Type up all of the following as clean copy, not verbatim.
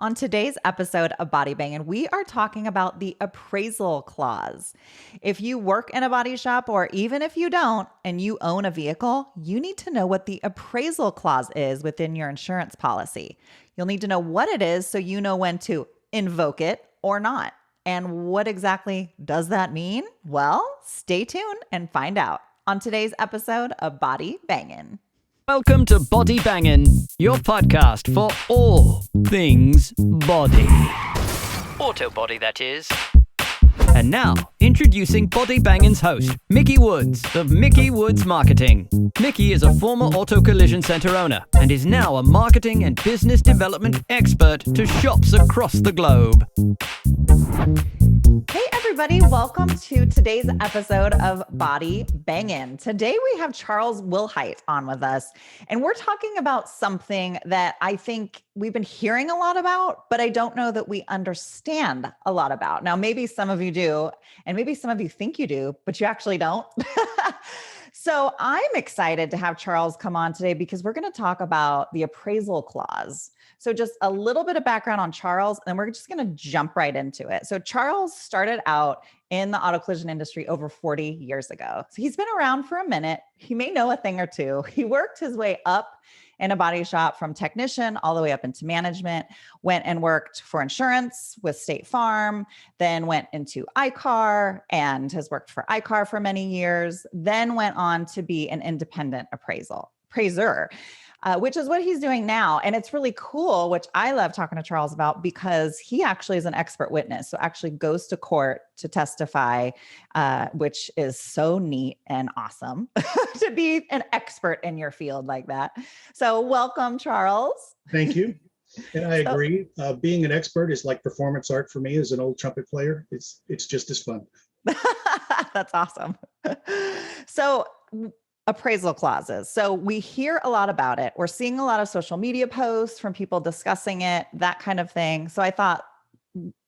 On today's episode of Body Bangin', we are talking about the appraisal clause. If you work in a body shop, or even if you don't, and you own a vehicle, you need to know what the appraisal clause is within your insurance policy. You'll need to know what it is so you know when to invoke it or not. And what exactly does that mean? Well, stay tuned and find out on today's episode of Body Bangin'. Welcome to Body Bangin', your podcast for all things body. Auto body, that is. And now, introducing Body Bangin's host, Mickey Woods of Mickey Woods Marketing. Mickey is a former auto collision center owner and is now a marketing and business development expert to shops across the globe. Hey everybody, welcome to today's episode of Body Bangin'. Today we have Charles Wilhite on with us, and we're talking about something that I think we've been hearing a lot about, but I don't know that we understand a lot about. Now, maybe some of you do, and maybe some of you think you do, but you actually don't. So I'm excited to have Charles come on today because we're going to talk about the appraisal clause. So just a little bit of background on Charles, and we're just going to jump right into it. So Charles started out in the auto collision industry over 40 years ago. So he's been around for a minute. He may know a thing or two. He worked his way up in a body shop from technician all the way up into management, went and worked for insurance with State Farm, then went into iCar and has worked for iCar for many years, then went on to be an independent appraiser. Which is what he's doing now. And it's really cool, which I love talking to Charles about because he actually is an expert witness. So actually goes to court to testify, which is so neat and awesome to be an expert in your field like that. So welcome, Charles. Thank you. And I agree. Being an expert is like performance art for me as an old trumpet player. It's just as fun. That's awesome. So appraisal clauses. So we hear a lot about it. We're seeing a lot of social media posts from people discussing it, that kind of thing. So I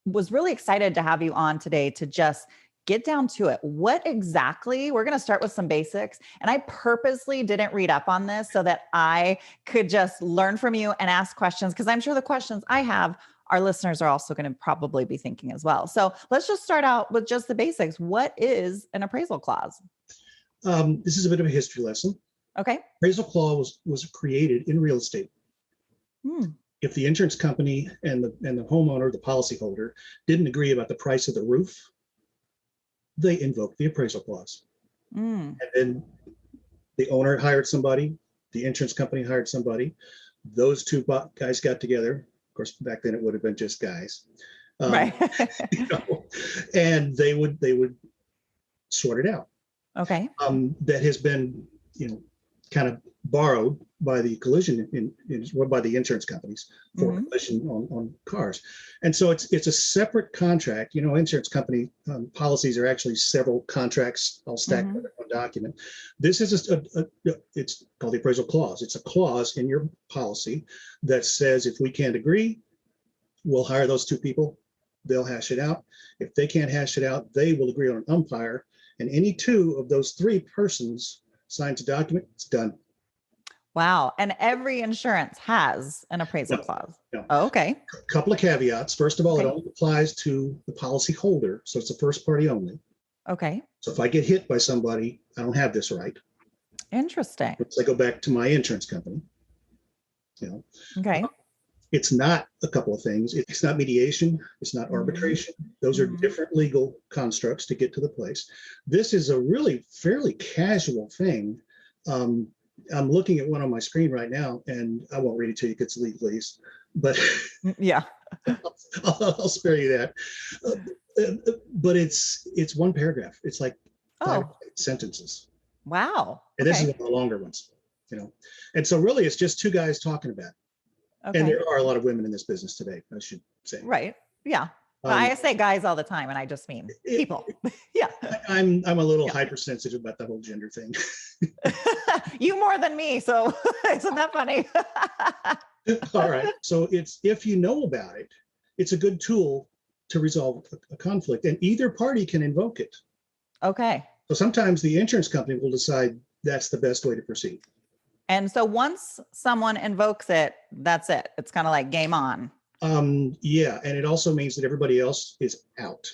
was really excited to have you on today to just get down to it. What exactly, we're going to start with some basics. And I purposely didn't read up on this so that I could just learn from you and ask questions, because I'm sure the questions I have, our listeners are also going to probably be thinking as well. So let's just start out with just the basics. What is an appraisal clause? This is a bit of a history lesson. Okay. Appraisal clause was created in real estate. If the insurance company and the homeowner, the policyholder, didn't agree about the price of the roof, they invoked the appraisal clause. And then the owner hired somebody, the insurance company hired somebody. Those two guys got together. Of course, back then it would have been just guys, right? And they would sort it out. Okay. That has been, kind of borrowed by the collision by the insurance companies for collision on cars. And so it's a separate contract. Insurance company policies are actually several contracts all stacked in one document. This is it's called the appraisal clause. It's a clause in your policy that says if we can't agree, we'll hire those two people. They'll hash it out. If they can't hash it out, they will agree on an umpire. And any two of those three persons signs a document, it's done. Wow. And every insurance has an appraisal clause. No. Oh, okay. A couple of caveats. First of all, It only applies to the policy holder. So it's a first party only. Okay. So if I get hit by somebody, I don't have this right. Interesting. Let's say go back to my insurance company. Okay. It's not a couple of things. It's not mediation. It's not arbitration. Those are different legal constructs to get to the place. This is a really fairly casual thing. I'm looking at one on my screen right now, and I won't read it to you because it's legalese, but yeah, I'll spare you that. But it's one paragraph. It's like 5 sentences. Wow. And this is one of the longer ones, And so really it's just two guys talking about it. Okay. And there are a lot of women in this business today, I should say. Right. Yeah. I say guys all the time, and I just mean people. Yeah. I'm a little hypersensitive about the whole gender thing. You more than me. So isn't that funny? All right. So if you know about it, it's a good tool to resolve a conflict, and either party can invoke it. Okay. So sometimes the insurance company will decide that's the best way to proceed. And so once someone invokes it, that's it. It's kind of like game on. Yeah, and it also means that everybody else is out.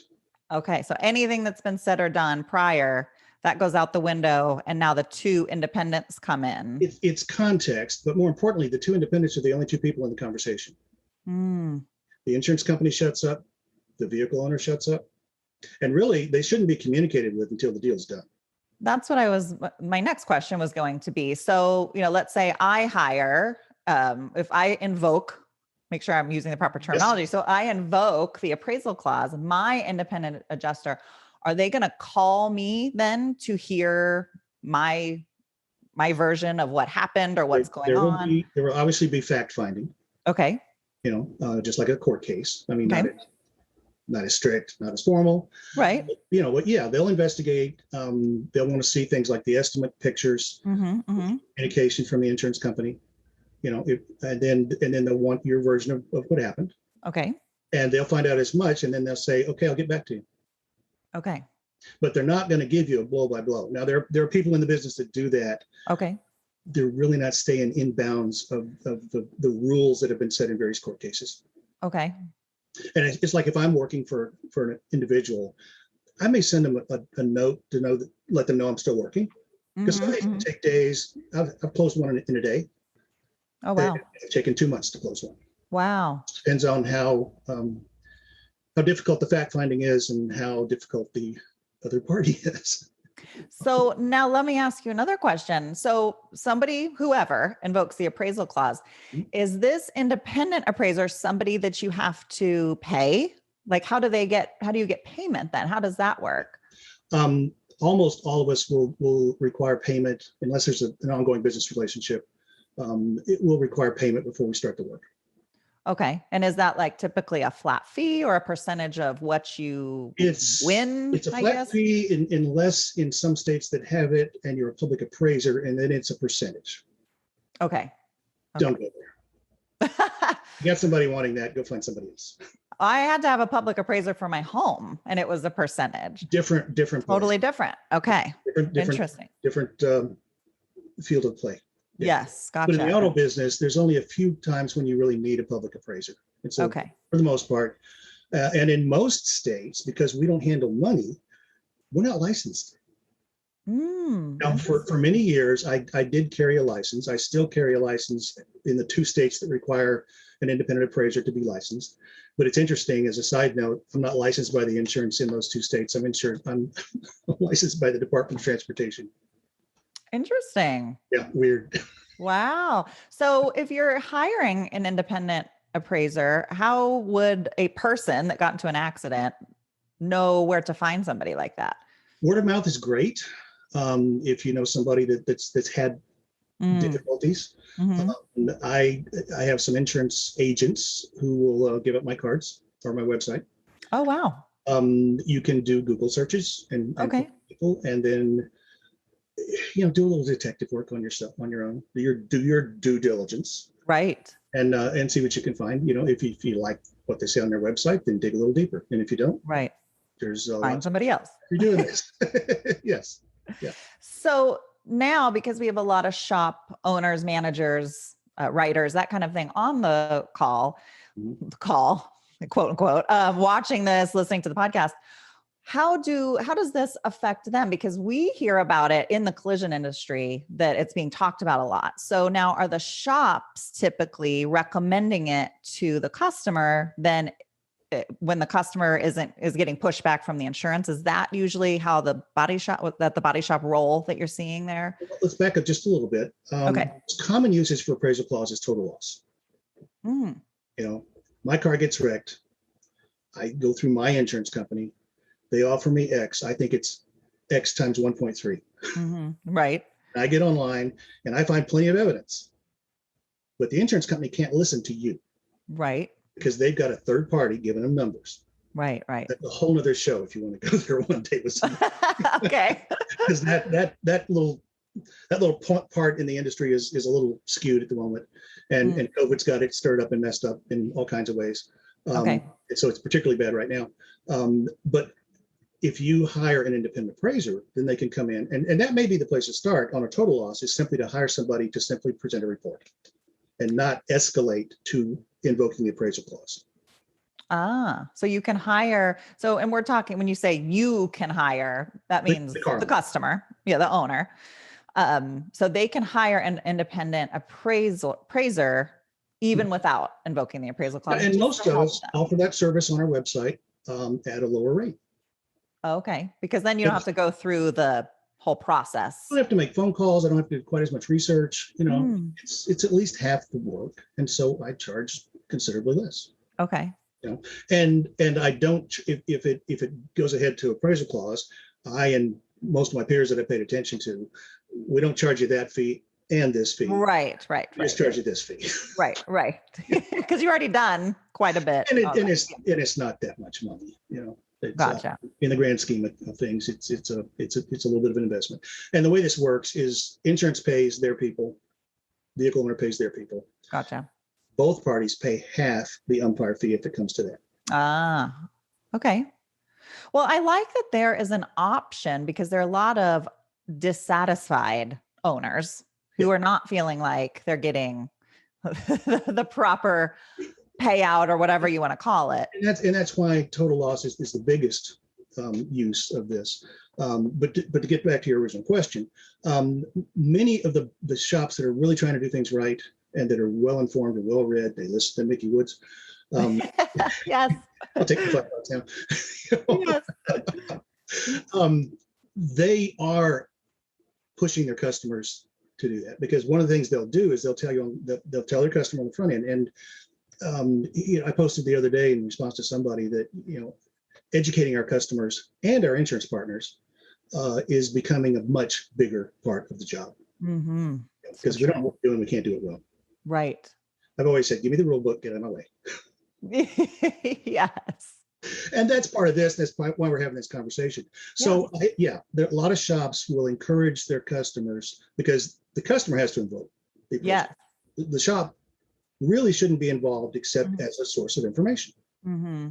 Okay. So anything that's been said or done prior, that goes out the window. And now the two independents come in. It's context, but more importantly, the two independents are the only two people in the conversation. Mm. The insurance company shuts up, the vehicle owner shuts up, and really they shouldn't be communicated with until the deal's done. That's what my next question was going to be. So, let's say I hire, if I invoke, make sure I'm using the proper terminology. Yes. So I invoke the appraisal clause, my independent adjuster, are they going to call me then to hear my version of what happened or what's going on? There will obviously be fact finding. Okay. Just like a court case. I mean, Okay. not as strict, not as formal. Right. But yeah, they'll investigate. They'll want to see things like the estimate, pictures, communication from the insurance company. And then they'll want your version of what happened. Okay. And they'll find out as much, and then they'll say, okay, I'll get back to you. Okay. But they're not going to give you a blow by blow. Now, there are people in the business that do that. Okay. They're really not staying in bounds of the rules that have been set in various court cases. Okay. And it's like if I'm working for an individual, I may send them a note to let them know I'm still working. Because some days can take days. I've closed one in a day. Oh, wow. It's taken 2 months to close one. Wow. Depends on how difficult the fact finding is and how difficult the other party is. So now let me ask you another question. So somebody, whoever invokes the appraisal clause, is this independent appraiser somebody that you have to pay? Like, how do you get payment then? How does that work? Almost all of us will require payment unless there's an ongoing business relationship. It will require payment before we start the work. Okay. And is that like typically a flat fee or a percentage of what you win? It's a flat fee unless in some states that have it and you're a public appraiser, and then it's a percentage. Okay. Don't go there. You got somebody wanting that, go find somebody else. I had to have a public appraiser for my home and it was a percentage. Different. Totally different. Okay. Interesting. Different field of play. Yeah. Yes. Gotcha. But in the auto business, there's only a few times when you really need a public appraiser. And so okay. For the most part, and in most states, because we don't handle money, we're not licensed. Now, for many years, I did carry a license. I still carry a license in the 2 states that require an independent appraiser to be licensed. But it's interesting, as a side note, I'm not licensed by the insurance in those 2 states. I'm licensed by the Department of Transportation. Interesting. Yeah, weird. Wow. So if you're hiring an independent appraiser, how would a person that got into an accident know where to find somebody like that? Word of mouth is great. If you know somebody that's had difficulties. I have some insurance agents who will give up my cards or my website. Oh, wow. You can do Google searches and people, and then do a little detective work on yourself on your own. Do your due diligence, right? And see what you can find. If you like what they say on their website, then dig a little deeper. And if you don't, right, there's find somebody else. You're doing this. Yes. Yeah. So now, because we have a lot of shop owners, managers, writers, that kind of thing on the call, quote unquote, watching this, listening to the podcast, how does this affect them? Because we hear about it in the collision industry that it's being talked about a lot. So now, are the shops typically recommending it to the customer then when the customer is getting pushback from the insurance? Is that usually how the body shop role that you're seeing there? Let's back up just a little bit. Okay. Common usage for appraisal clause is total loss. My car gets wrecked. I go through my insurance company. They offer me X. I think it's X times 1.3. Right. I get online and I find plenty of evidence, but the insurance company can't listen to you. Right. Because they've got a third party giving them numbers. Right. That's a whole nother show if you want to go there one day with somebody. Okay. Because that little part in the industry is a little skewed at the moment, and COVID's got it stirred up and messed up in all kinds of ways. And so it's particularly bad right now. But if you hire an independent appraiser, then they can come in, and that may be the place to start on a total loss, is simply to hire somebody to simply present a report and not escalate to invoking the appraisal clause. So you can hire. So, and we're talking, when you say you can hire, that means The car the owner. customer, the owner. So they can hire an independent appraiser even without invoking the appraisal clause. And just most to of help us them. offer that service on our website at a lower rate. Okay. Because then you don't have to go through the whole process. I don't have to make phone calls. I don't have to do quite as much research. Hmm. It's at least half the work. And so I charge considerably less. Okay. And I don't, if it goes ahead to appraisal clause, I and most of my peers that I paid attention to, we don't charge you that fee and this fee. Right. We just charge you this fee. Right. Because you've already done quite a bit. And it's not that much money, It's, Gotcha. In the grand scheme of things, it's a little bit of an investment. And the way this works is insurance pays their people, vehicle owner pays their people. Gotcha. Both parties pay half the umpire fee if it comes to that. Okay. Well, I like that there is an option because there are a lot of dissatisfied owners who are not feeling like they're getting the proper payout or whatever you want to call it. And that's why total loss is the biggest use of this. But to get back to your original question, many of the shops that are really trying to do things right and that are well informed and well read, they listen to Mickey Woods. Yes. I'll take the $5 now. Yes. They are pushing their customers to do that, because one of the things they'll do is they'll tell their customer on the front end. And I posted the other day in response to somebody that educating our customers and our insurance partners is becoming a much bigger part of the job. Mm-hmm. Because if we don't know what we're doing, we can't do it well. Right. I've always said, give me the rule book, get out of my way. Yes. And that's part of this. That's why we're having this conversation. So there a lot of shops will encourage their customers, because the customer has to invoke. Yes. The shop really shouldn't be involved except as a source of information. Mm-hmm.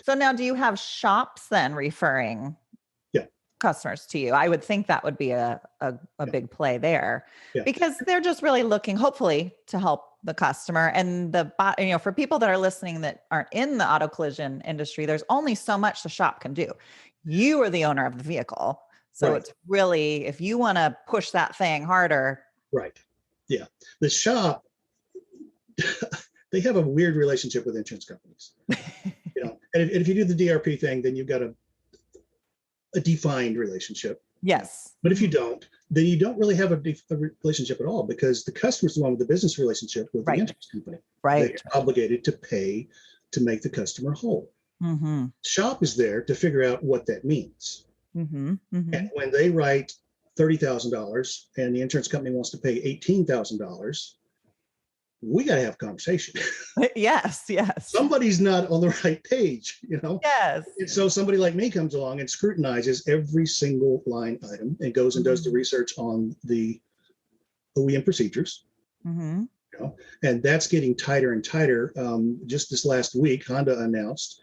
So now, do you have shops then referring customers to you? I would think that would be a big play there, because they're just really looking, hopefully, to help the customer. And for people that are listening that aren't in the auto collision industry, there's only so much the shop can do. You are the owner of the vehicle. So it's really, if you want to push that thing harder. Right. Yeah. The shop, they have a weird relationship with insurance companies. And if you do the DRP thing, then you've got a defined relationship. Yes. But if you don't, then you don't really have a relationship at all, because the customer's the one with the business relationship with the insurance company. Right. They're obligated to pay to make the customer whole. Mm-hmm. Shop is there to figure out what that means. Mm-hmm. Mm-hmm. And when they write $30,000 and the insurance company wants to pay $18,000, we got to have a conversation. Yes. Somebody's not on the right page, Yes. And so somebody like me comes along and scrutinizes every single line item and goes and does the research on the OEM procedures. Mm-hmm. And that's getting tighter and tighter. Just this last week, Honda announced